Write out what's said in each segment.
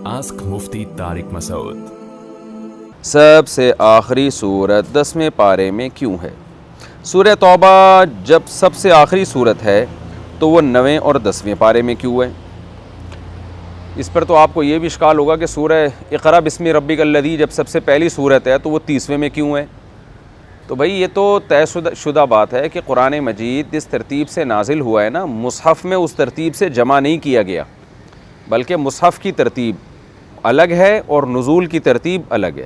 Ask Mufti Tariq Masood. سب سے آخری صورت 10ویں پارے میں کیوں ہے؟ سورہ توبہ جب سب سے آخری صورت ہے تو وہ 9ویں اور 10ویں پارے میں کیوں ہے؟ اس پر تو آپ کو یہ بھی اشکال ہوگا کہ سورہ اقرأ بسم ربک الذی جب سب سے پہلی صورت ہے تو وہ 30ویں میں کیوں ہے؟ تو بھائی یہ تو طے شدہ بات ہے کہ قرآن مجید جس ترتیب سے نازل ہوا ہے نا، مصحف میں اس ترتیب سے جمع نہیں کیا گیا، بلکہ مصحف کی ترتیب الگ ہے اور نزول کی ترتیب الگ ہے۔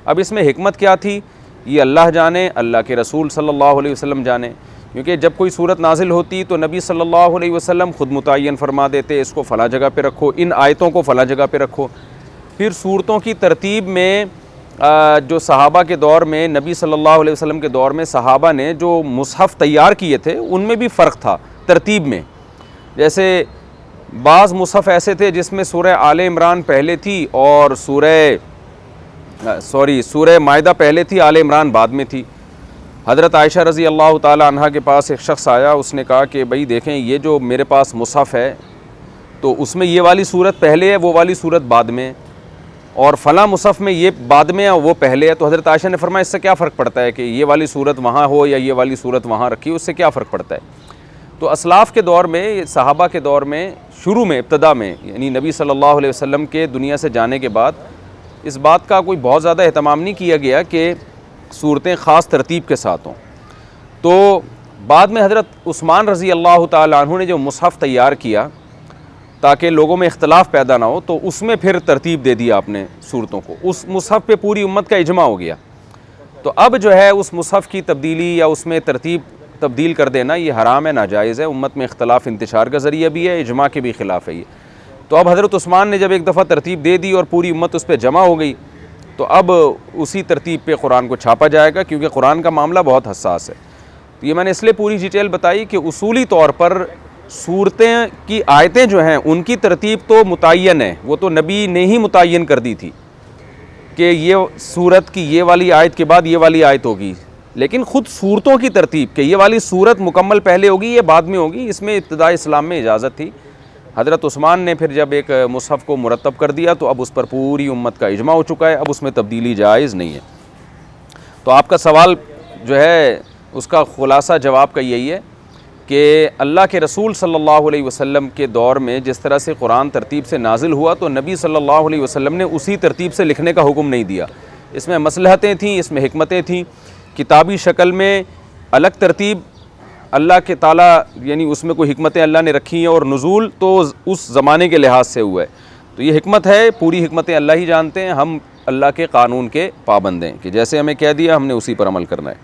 اب اس میں حکمت کیا تھی یہ اللہ جانے، اللہ کے رسول صلی اللہ علیہ وسلم جانے، کیونکہ جب کوئی صورت نازل ہوتی تو نبی صلی اللہ علیہ وسلم خود متعین فرما دیتے اس کو فلاں جگہ پہ رکھو، ان آیتوں کو فلاں جگہ پہ رکھو۔ پھر صورتوں کی ترتیب میں جو صحابہ کے دور میں، نبی صلی اللہ علیہ وسلم کے دور میں صحابہ نے جو مصحف تیار کیے تھے ان میں بھی فرق تھا ترتیب میں۔ جیسے بعض مصحف ایسے تھے جس میں سورہ آل عمران پہلے تھی اور سورہ مائدہ پہلے تھی، آل عمران بعد میں تھی۔ حضرت عائشہ رضی اللہ تعالی عنہا کے پاس ایک شخص آیا، اس نے کہا کہ بھائی دیکھیں یہ جو میرے پاس مصحف ہے تو اس میں یہ والی صورت پہلے ہے، وہ والی صورت بعد میں، اور فلاں مصحف میں یہ بعد میں ہے وہ پہلے ہے۔ تو حضرت عائشہ نے فرمایا اس سے کیا فرق پڑتا ہے کہ یہ والی صورت وہاں ہو یا یہ والی صورت وہاں رکھی ہو، اس سے کیا فرق پڑتا ہے؟ تو اسلاف کے دور میں، صحابہ کے دور میں، شروع میں، ابتدا میں، یعنی نبی صلی اللہ علیہ وسلم کے دنیا سے جانے کے بعد اس بات کا کوئی بہت زیادہ اہتمام نہیں کیا گیا کہ صورتیں خاص ترتیب کے ساتھ ہوں۔ تو بعد میں حضرت عثمان رضی اللہ تعالی عنہ نے جو مصحف تیار کیا تاکہ لوگوں میں اختلاف پیدا نہ ہو، تو اس میں پھر ترتیب دے دیا آپ نے صورتوں کو، اس مصحف پہ پوری امت کا اجماع ہو گیا۔ تو اب جو ہے اس مصحف کی تبدیلی یا اس میں ترتیب تبدیل کر دینا یہ حرام ہے، ناجائز ہے، امت میں اختلاف انتشار کا ذریعہ بھی ہے، اجماع کے بھی خلاف ہے یہ۔ تو اب حضرت عثمان نے جب ایک دفعہ ترتیب دے دی اور پوری امت اس پہ جمع ہو گئی تو اب اسی ترتیب پہ قرآن کو چھاپا جائے گا، کیونکہ قرآن کا معاملہ بہت حساس ہے۔ تو یہ میں نے اس لیے پوری ڈیٹیل بتائی کہ اصولی طور پر صورتیں کی آیتیں جو ہیں ان کی ترتیب تو متعین ہے، وہ تو نبی نے ہی متعین کر دی تھی کہ یہ صورت کی یہ والی آیت کے بعد یہ والی آیت ہوگی، لیکن خود صورتوں کی ترتیب کہ یہ والی صورت مکمل پہلے ہوگی یہ بعد میں ہوگی، اس میں ابتدائی اسلام میں اجازت تھی۔ حضرت عثمان نے پھر جب ایک مصحف کو مرتب کر دیا تو اب اس پر پوری امت کا اجماع ہو چکا ہے، اب اس میں تبدیلی جائز نہیں ہے۔ تو آپ کا سوال جو ہے اس کا خلاصہ جواب کا یہی ہے کہ اللہ کے رسول صلی اللہ علیہ وسلم کے دور میں جس طرح سے قرآن ترتیب سے نازل ہوا تو نبی صلی اللہ علیہ وسلم نے اسی ترتیب سے لکھنے کا حکم نہیں دیا، اس میں مصلحتیں تھیں، اس میں حکمتیں تھیں، کتابی شکل میں الگ ترتیب اللہ کے تعالیٰ یعنی اس میں کوئی حکمتیں اللہ نے رکھی ہیں، اور نزول تو اس زمانے کے لحاظ سے ہوا ہے۔ تو یہ حکمت ہے، پوری حکمتیں اللہ ہی جانتے ہیں، ہم اللہ کے قانون کے پابند ہیں کہ جیسے ہمیں کہہ دیا ہم نے اسی پر عمل کرنا ہے۔